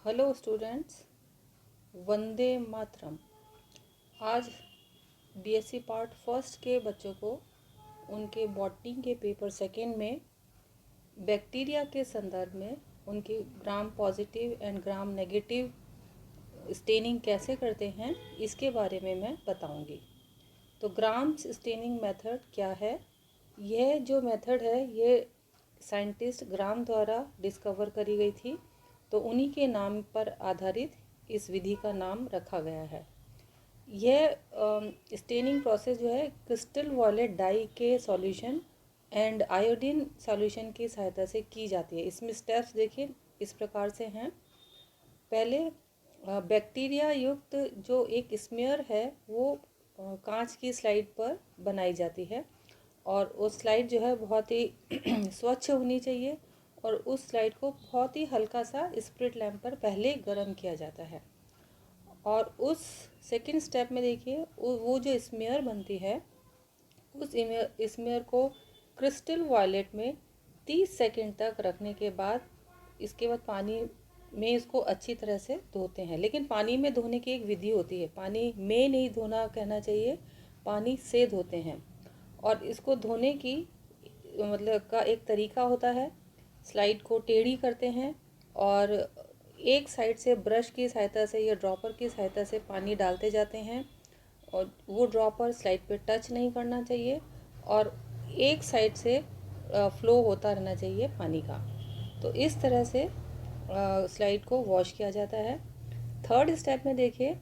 Hello students, Vande Mataram. आज BSc part first के बच्चों को उनके बॉटनी के पेपर सेकेंड में बैक्टीरिया के संदर्भ में उनके gram positive and gram negative staining कैसे करते हैं इसके बारे में मैं बताऊंगी। तो ग्राम स्टेनिंग मेथड क्या है? यह जो मेथड है ये साइंटिस्ट ग्राम द्वारा डिस्कवर करी गई थी, तो उन्हीं के नाम पर आधारित इस विधि का नाम रखा गया है। यह स्टेनिंग प्रोसेस जो है क्रिस्टल वॉयलेट डाई के सॉल्यूशन एंड आयोडीन सॉल्यूशन की सहायता से की जाती है। इसमें स्टेप्स देखिए इस प्रकार से हैं। पहले बैक्टीरिया युक्त जो एक स्मेयर है वो कांच की स्लाइड पर बनाई जाती है और उस स्लाइड जो है बहुत ही स्वच्छ होनी चाहिए और उस स्लाइड को बहुत ही हल्का सा स्प्रिट लैम्प पर पहले गर्म किया जाता है। और उस सेकंड स्टेप में देखिए वो जो स्मेयर बनती है उस स्मेयर को क्रिस्टल वॉयलेट में 30 सेकंड तक रखने के बाद इसके बाद पानी में इसको अच्छी तरह से धोते हैं। लेकिन पानी में धोने की एक विधि होती है, पानी में नहीं धोना कहना चाहिए, पानी से धोते हैं। और इसको धोने की मतलब का एक तरीका होता है। स्लाइड को टेढ़ी करते हैं और एक साइड से ब्रश की सहायता से या ड्रॉपर की सहायता से पानी डालते जाते हैं और वो ड्रॉपर स्लाइड पे टच नहीं करना चाहिए और एक साइड से फ्लो होता रहना चाहिए पानी का। तो इस तरह से स्लाइड को वॉश किया जाता है। थर्ड स्टेप में देखिए,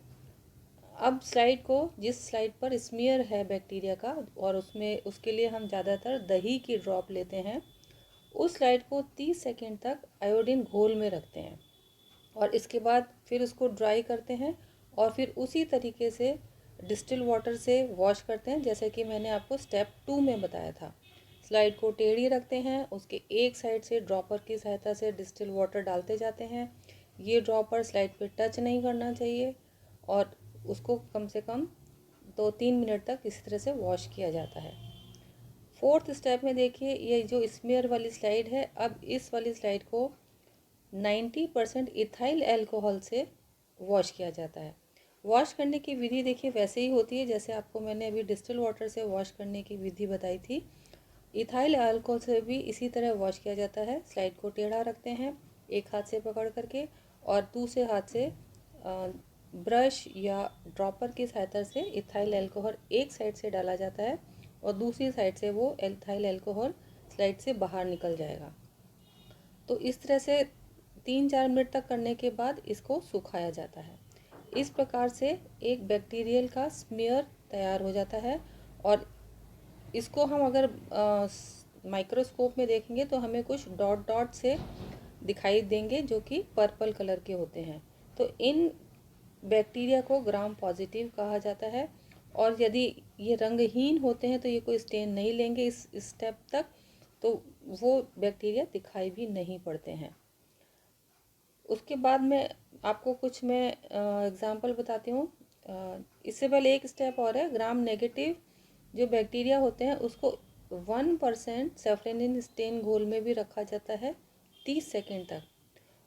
अब स्लाइड को जिस स्लाइड पर स्मीयर है बैक्टीरिया का और उसमें उसके लिए हम ज़्यादातर दही की ड्रॉप लेते हैं, उस स्लाइड को 30 सेकंड तक आयोडीन घोल में रखते हैं और इसके बाद फिर उसको ड्राई करते हैं और फिर उसी तरीके से डिस्टिल वाटर से वॉश करते हैं जैसे कि मैंने आपको स्टेप 2 में बताया था। स्लाइड को टेढ़ी रखते हैं, उसके एक साइड से ड्रॉपर की सहायता से डिस्टिल वाटर डालते जाते हैं। ये ड्रॉपर स्लाइड पे टच नहीं करना चाहिए और उसको कम से कम 2-3 मिनट तक इसी तरह से वॉश किया जाता है। फोर्थ स्टेप में देखिए, ये जो स्मेयर वाली स्लाइड है, अब इस वाली स्लाइड को 90% इथाइल अल्कोहल से वॉश किया जाता है। वॉश करने की विधि देखिए वैसे ही होती है जैसे आपको मैंने अभी डिस्टिल वाटर से वॉश करने की विधि बताई थी। इथाइल अल्कोहल से भी इसी तरह वॉश किया जाता है। स्लाइड को टेढ़ा रखते हैं एक हाथ से पकड़ करके और दूसरे हाथ से ब्रश या ड्रॉपर की सहायता से इथाइल अल्कोहल एक साइड से डाला जाता है और दूसरी साइड से वो इथाइल अल्कोहल स्लाइड से बाहर निकल जाएगा। तो इस तरह से 3-4 मिनट तक करने के बाद इसको सुखाया जाता है। इस प्रकार से एक बैक्टीरियल का स्मेयर तैयार हो जाता है और इसको हम अगर माइक्रोस्कोप में देखेंगे तो हमें कुछ डॉट डॉट से दिखाई देंगे जो कि पर्पल कलर के होते हैं। तो इन बैक्टीरिया को ग्राम पॉजिटिव कहा जाता है और यदि ये रंगहीन होते हैं तो ये कोई स्टेन नहीं लेंगे इस स्टेप तक, तो वो बैक्टीरिया दिखाई भी नहीं पड़ते हैं। उसके बाद में आपको कुछ मैं एग्जांपल बताती हूँ। इससे पहले एक स्टेप और है, ग्राम नेगेटिव जो बैक्टीरिया होते हैं उसको 1% सेफ्रेनिन स्टेन घोल में भी रखा जाता है 30 सेकेंड तक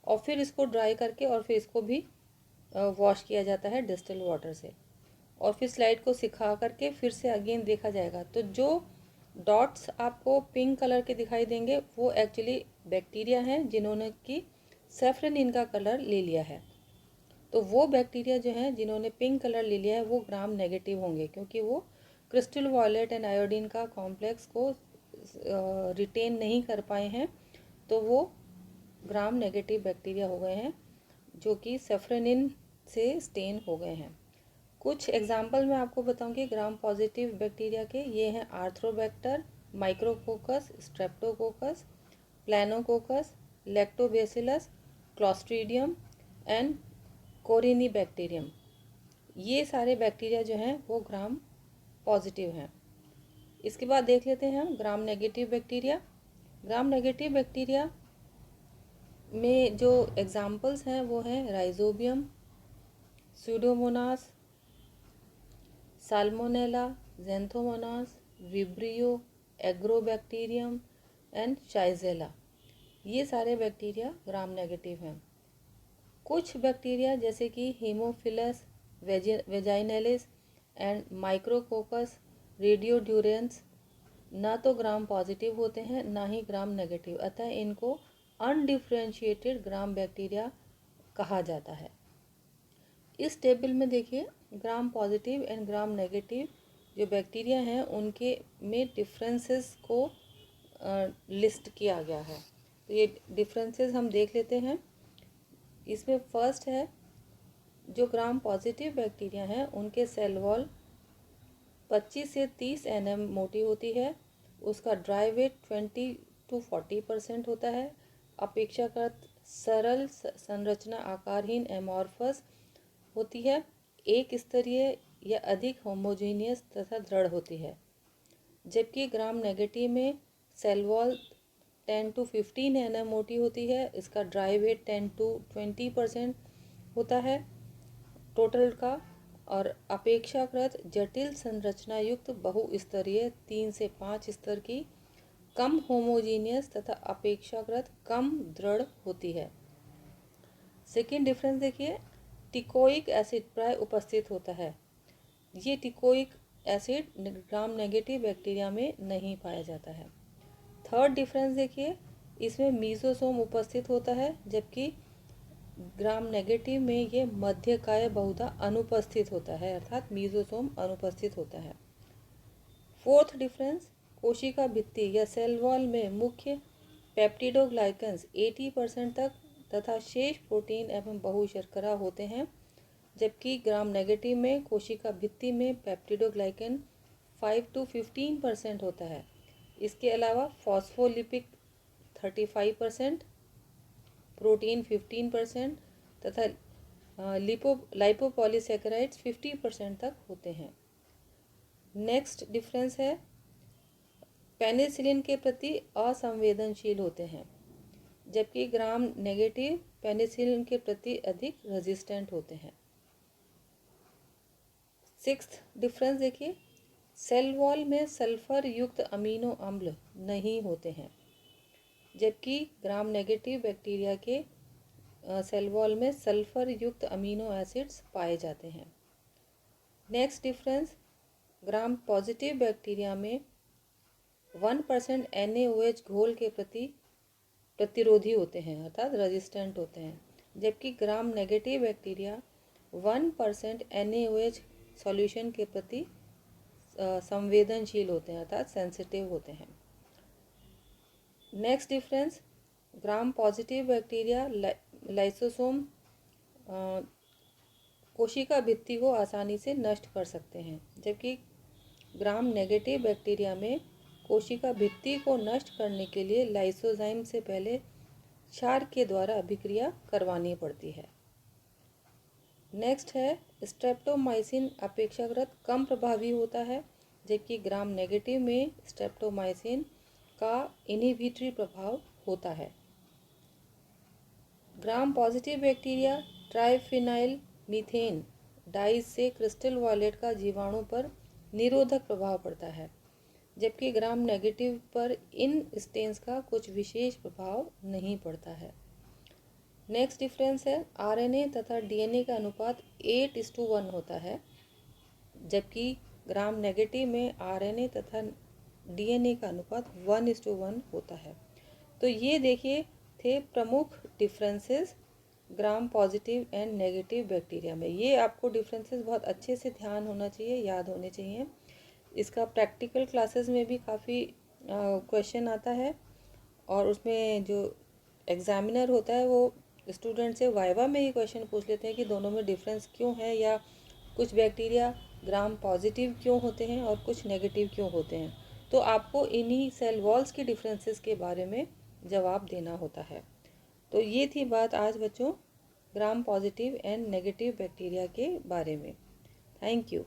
और फिर इसको ड्राई करके और फिर इसको भी वॉश किया जाता है डिस्टिल वाटर से और फिर स्लाइड को सिखा करके फिर से अगेन देखा जाएगा। तो जो डॉट्स आपको पिंक कलर के दिखाई देंगे वो एक्चुअली बैक्टीरिया हैं जिन्होंने कि सेफ्रेनिन का कलर ले लिया है। तो वो बैक्टीरिया जो हैं जिन्होंने पिंक कलर ले लिया है वो ग्राम नेगेटिव होंगे क्योंकि वो क्रिस्टल वॉयलेट एंड आयोडीन का कॉम्प्लेक्स को रिटेन नहीं कर पाए हैं, तो वो ग्राम नेगेटिव बैक्टीरिया हो गए हैं जो कि सेफ्रेनिन से स्टेन हो गए हैं। कुछ एग्जाम्पल मैं आपको बताऊंगी ग्राम पॉजिटिव बैक्टीरिया के। ये हैं Arthrobacter, Micrococcus, Streptococcus, Planococcus, Lactobacillus, Clostridium and Corynebacterium. ये सारे बैक्टीरिया जो हैं वो ग्राम पॉजिटिव हैं। इसके बाद देख लेते हैं हम Gram negative bacteria. Gram negative bacteria में जो एग्जाम्पल्स हैं वो हैं Rhizobium, Pseudomonas, Salmonella, Xanthomonas, Vibrio, Agrobacterium and Shigella. ये सारे बैक्टीरिया ग्राम नेगेटिव हैं। कुछ बैक्टीरिया जैसे कि हीमोफिलस वेजाइनलिस एंड माइक्रोकोकस रेडियोड्यूरेंस ना तो ग्राम पॉजिटिव होते हैं ना ही ग्राम नेगेटिव, अतः इनको अनडिफ्रेंशिएटेड ग्राम बैक्टीरिया कहा जाता है। इस टेबल में देखिए gram positive and gram negative जो बैक्टीरिया हैं उनके में डिफरेंसेस को लिस्ट किया गया है। तो ये डिफरेंसेस हम देख लेते हैं। इसमें फर्स्ट है जो ग्राम पॉजिटिव बैक्टीरिया हैं उनके सेल वॉल 25 से 30 nm मोटी होती है। उसका ड्राई वेट 20 to 40% होता है। अपेक्षाकृत सरल संरचना आकारहीन एमॉर्फस होती है। एक स्तरीय या अधिक होमोजीनियस तथा दृढ़ होती है। जबकि ग्राम नेगेटिव में सेल वॉल 10 to 15 nm मोटी होती है। इसका ड्राई वेट 10 to 20% होता है टोटल का, और अपेक्षाकृत जटिल संरचना युक्त बहुस्तरीय 3 से 5 स्तर की कम होमोजीनियस तथा अपेक्षाकृत कम दृढ़ होती है। सेकेंड डिफरेंस देखिए, टिकोइक एसिड प्राय उपस्थित होता है। ये टिकोइक एसिड ग्राम नेगेटिव बैक्टीरिया में नहीं पाया जाता है। थर्ड डिफरेंस देखिए, इसमें मीसोसोम उपस्थित होता है, जबकि ग्राम नेगेटिव में ये मध्यकाय बहुधा अनुपस्थित होता है, अर्थात मीसोसोम अनुपस्थित होता है। फोर्थ डिफरेंस, कोशिका भित्ति या सेल वॉल में मुख्य पेप्टिडोग्लाइकन्स 80% तक तथा शेष प्रोटीन एवं बहुशर्करा होते हैं, जबकि ग्राम नेगेटिव में कोशिका भित्ति में पेप्टिडोग्लाइकन 5 to 15% होता है। इसके अलावा फॉस्फोलिपिड 35%, प्रोटीन 15% तथा लाइपोपॉलीसैकेराइड्स 50% तक होते हैं। नेक्स्ट डिफरेंस है, पेनिसिलिन के प्रति असंवेदनशील होते हैं, जबकि ग्राम नेगेटिव पेनिसिलिन के प्रति अधिक रेजिस्टेंट होते हैं। सिक्स्थ डिफरेंस देखिए, सेल वॉल में सल्फर युक्त अमीनो अम्ल नहीं होते हैं, जबकि ग्राम नेगेटिव बैक्टीरिया के सेल वॉल में सल्फर युक्त अमीनो एसिड्स पाए जाते हैं। नेक्स्ट डिफरेंस, ग्राम पॉजिटिव बैक्टीरिया में 1% NaOH घोल के प्रति प्रतिरोधी होते हैं, अर्थात रेजिस्टेंट होते हैं, जबकि gram negative bacteria 1% NaOH solution के प्रति संवेदनशील होते हैं, अर्थात सेंसिटिव होते हैं। नेक्स्ट डिफरेंस, ग्राम पॉजिटिव बैक्टीरिया लाइसोसोम कोशिका भित्ति को आसानी से नष्ट कर सकते हैं, जबकि ग्राम नेगेटिव बैक्टीरिया में कोशिका भित्ति को नष्ट करने के लिए लाइसोजाइम से पहले क्षार के द्वारा अभिक्रिया करवानी पड़ती है। नेक्स्ट है, स्ट्रेप्टोमाइसिन अपेक्षाकृत कम प्रभावी होता है, जबकि ग्राम नेगेटिव में स्ट्रेप्टोमाइसिन का इनहिबिटरी प्रभाव होता है। Gram positive bacteria triphenyl methane dyes से क्रिस्टल वायलेट का जीवाणु पर निरोधक प्रभाव पड़ता है, जबकि ग्राम नेगेटिव पर इन स्टेन्स का कुछ विशेष प्रभाव नहीं पड़ता है। नेक्स्ट डिफरेंस है, RNA तथा DNA का अनुपात 8:1 होता है, जबकि ग्राम नेगेटिव में RNA तथा DNA का अनुपात 1:1 होता है। तो ये देखिए थे प्रमुख differences gram positive and negative bacteria में। ये आपको डिफरेंसेस बहुत अच्छे से ध्यान होना चाहिए, याद होने चाहिए। इसका प्रैक्टिकल क्लासेस में भी काफ़ी क्वेश्चन आता है, और उसमें जो एग्जामिनर होता है वो स्टूडेंट से वाइवा में ही क्वेश्चन पूछ लेते हैं कि दोनों में डिफरेंस क्यों है, या कुछ बैक्टीरिया ग्राम पॉजिटिव क्यों होते हैं और कुछ नेगेटिव क्यों होते हैं। तो आपको इन्हीं सेल वॉल्स के डिफरेंसेस के बारे में जवाब देना होता है। तो ये थी बात आज बच्चों gram positive and negative bacteria के बारे में। Thank you.